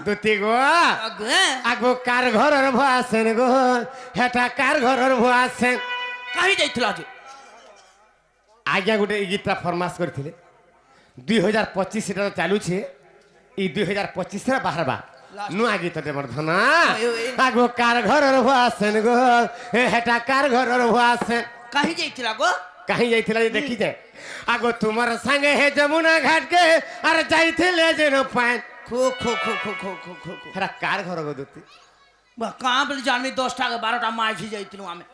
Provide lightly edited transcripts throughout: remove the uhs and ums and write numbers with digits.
দুতি গো আগো কার ঘরের ভুয়া আছেন গো হেটা কার ঘরের ভুয়া আছেন কাহি যাইছিল আজ আজ্ঞা গোটে এই গীতটা ফরমাস করছিলে 2025 এটা চালুছে এই 2025 রে বাহারবা নুয়া গীতটে বর্ধনা আগো কার ঘরের ভুয়া আছেন গো হেটা কার ঘরের ভুয়া আছেন কাহি যাইছিল গো কাহি যাইছিল যে দেখি যায় আগো তোমার সঙ্গে হে যমুনা ঘাট কে আর যাইছিলে যেন পান খো খো খো খো খো খো খো খো হেটা কার ঘর গো দুতি বা কাঁ বলে জানবি 10টা 12টা মাঝি যাইতিলু আমি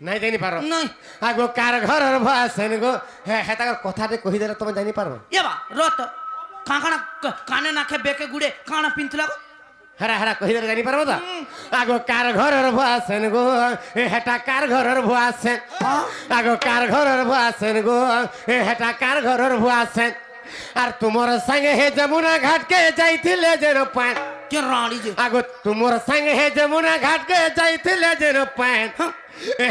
নাই জানি পারো নাই আগো কার ঘরের ভুয়া আছেন গো হ্যাঁ তার কথাতে কহি দিলে তুমি জানি পারো এবা রত কাঁকড়া কানে নাকে বেকে গুড়ে কানা পিনতিলা গো হেরা হেরা কহি দিলে জানি পারবো তো আগো কার ঘরের ভুয়া আছেন গো হেটা কার ঘরের ভুয়া আছেন আগো কার ঘরের ভুয়া আছেন গো হেটা কার ঘরের ভুয়া আছেন আর তোমার সঙ্গে হে যমুনা ঘাট কে যাইছিলে যে পান কে রানী যে আগো তোমার সঙ্গে হে যমুনা ঘাট কে যাইছিলে যে পান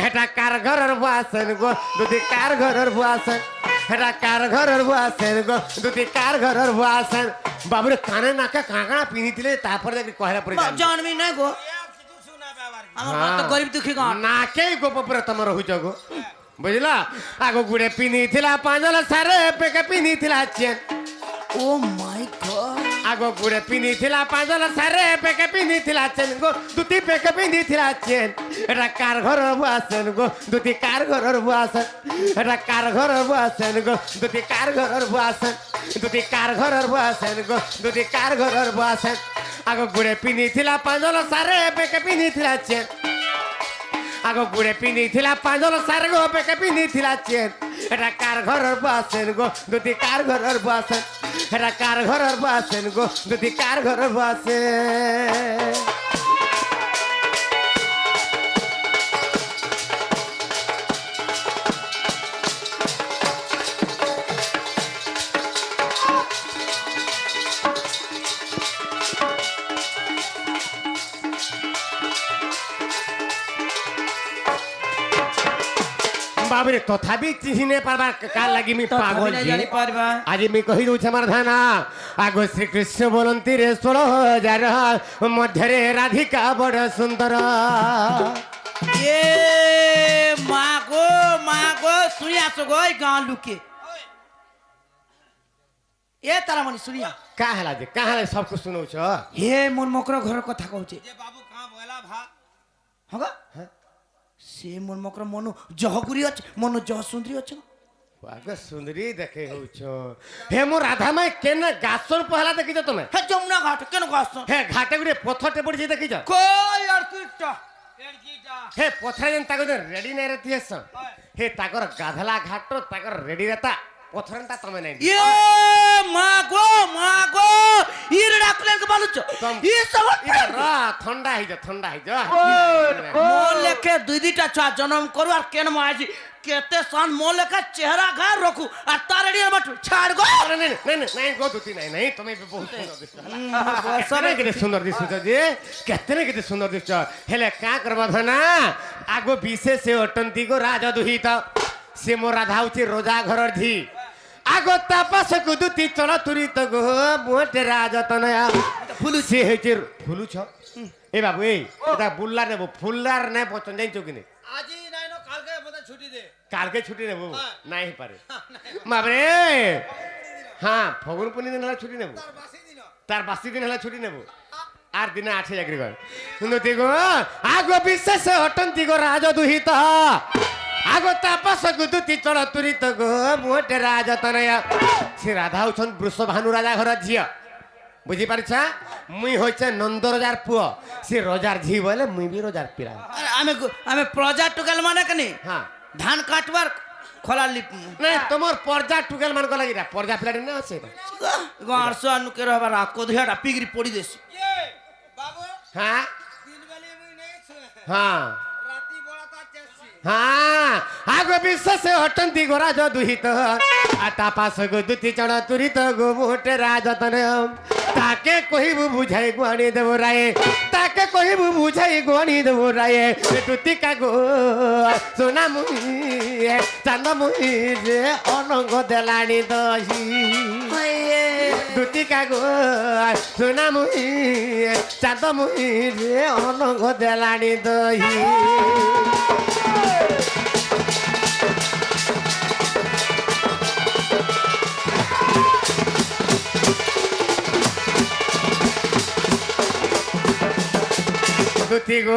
হেটা কার ঘরের ভুয়া আছেন গো দুদি কার ঘরের ভুয়া আছেন হেটা কার ঘরের ভুয়া আছেন গো দুদি কার ঘরের ভুয়া আছেন বাবুরে কানে নাকে কাঁকড়া পিনিছিলে তারপরে দেখি কহলা পড়ে যাবে জানবি না গো আমার মা তো গরিব দুঃখী গাঁ নাকেই গোপ পুরা তোমার হইছ গো বুঝলা আগো গুড়ে পিনিଥିଲା পাঁজল সারে পেকে পিনিଥିଲା চেন ও মাই গড আগো গুড়ে পিনিଥିଲା পাঁজল সারে পেকে পিনিଥିଲା চেন গো দুটি পেকে পিনিଥିଲା চেন এটা কার ঘরের ভুয়া আছেন গো দুটি কার ঘরের ভুয়া আছেন এটা কার ঘরের ভুয়া আছেন গো দুটি কার ঘরের ভুয়া আছেন দুটি কার ঘরের ভুয়া আছেন গো দুটি কার ঘরের ভুয়া আছেন আগো গুড়ে পিনিଥିଲା পাঁজল সারে পেকে পিনিଥିଲା চেন আগো গুড়ে পিনিଥିଲା পাঁজল সারে গো পেকে পিনিଥିଲା চেন এটা কার ঘরের ভুয়া আছেন গো দুটি কার ঘরের ভুয়া আছেন এটা কার ঘরের ভুয়া আছেন গো দুটি কার ঘরের ভুয়া আছেন বাবরে তথাপি চিহ্নে পারবা কার লাগি মি পাগল জি জানি পারবা আজি মি কহি দউছ আমার ধানা আগো শ্রীকৃষ্ণ বলন্তি রে 16,000 মধ্যরে রাধিকা বড় সুন্দর এ মা গো শুনি আসো গো এই গাঁ লুকে এ তারামণি শুনিয়া কা হেলা যে কা হেলা সব কুছ শুনউছ হে মোর মকর ঘরের কথা কହୁছে যে বাবু কাঁ বলা ভা হগা সে মোর মকর মনু জহগুরি আছে মনু জহ সুন্দরী আছে আগে সুন্দরী দেখে হউছ হে মো রাধা মাই কেন গাছর পহলা দেখিছ তুমি হে যমুনা ঘাট কেন গাছ হে ঘাটে গুড়ে পথরটে পড়ি দেখিছ কই আর কিটা এড়কিটা হে পথরে যেন তাকে রেডি নাই রেতিয়েছ হে তাকর গাধলা ঘাট তাকর রেডি রেতা পথরনটা তুমি নাই এ মা গো ইরে ডাকলেন কে বালুচ ই সব ইরা ঠান্ডা হইজ মো লেখে দুই দুইটা ছা জন্ম করু আর কেন মাজি কেতে সান মো লেখা চেহারা ঘা রখু আর তারড়ি মত ছাড় গো নাই গো দুতি নাই তুমি বহুত সুন্দর দিছ সুন্দর দিছ যে কেতে সুন্দর দিছ হেলে কা করবা ধনা আগো বিশেষ অটন্তি গো রাজা দুহিত সে মো রাধা হচ্ছে রোজা ঘরর ধি আগো তাপাস কুদুতি চল তুরিত গো মোটে রাজতনয়া ফুলু সে হচ্ছে ফুলুছ এ বাবু এই এটা বুল্লার নেব ফুল্লার নে পছন্দ জাইছো কিনে আজি নাই ন কালকে মতে ছুটি দে কালকে ছুটি নেব নাই পারে বাবরে হ্যাঁ ফগুন পুনি দিন হলে ছুটি নেব তার বাসি দিন হলে ছুটি নেব আর দিনে 8 চাকরি কর শুনতি গো আগো বিশেষ অটন্তি গো রাজ দুহিত আগো তাপস গুদুতি চল তুরিত গো মোটে রাজতনয়া সে রাধা হচ্ছন বৃষভানু রাজা ঘর ঝিয়া বুঝি পারছা মুই হচ্ছে নন্দ রজার পুয় সে রজার ঝি বলে মুই বি রজার পিলা আমি প্রজা টুকাল মানে কেনে হ্যাঁ ধান কাটবার খোলা লিপ না তোমার পর্জা টুকেল মান কলা গিরা পর্জা পিলাটি না আছে গাঁরশো আনুকে রহবার কোধিয়াটা পিগরি পড়ি দেছি এ বাবু হ্যাঁ দিন বেলে মুই নেই হ্যাঁ রাতি বড় তা চেছি হ্যাঁ আগো বিশেষ অটন্তি গো রাজ দুহিত আর তাপাস গো দুতি চড় তুরিত গো মোটে রাজতন তাকে কহিবু বুঝাই গুয়ানি দেব রায়ে তাকে কহিবু বুঝাই গুয়ানি দেব রায়ে তুতিকা গো সোনা মুহি চান্দ মুহি যে অনঙ্গ দেলানি দহি দুটি কাগজ সোনা মুহি চাঁদ মুহি রে অনঙ্গ দেলানি দহি দুটি গো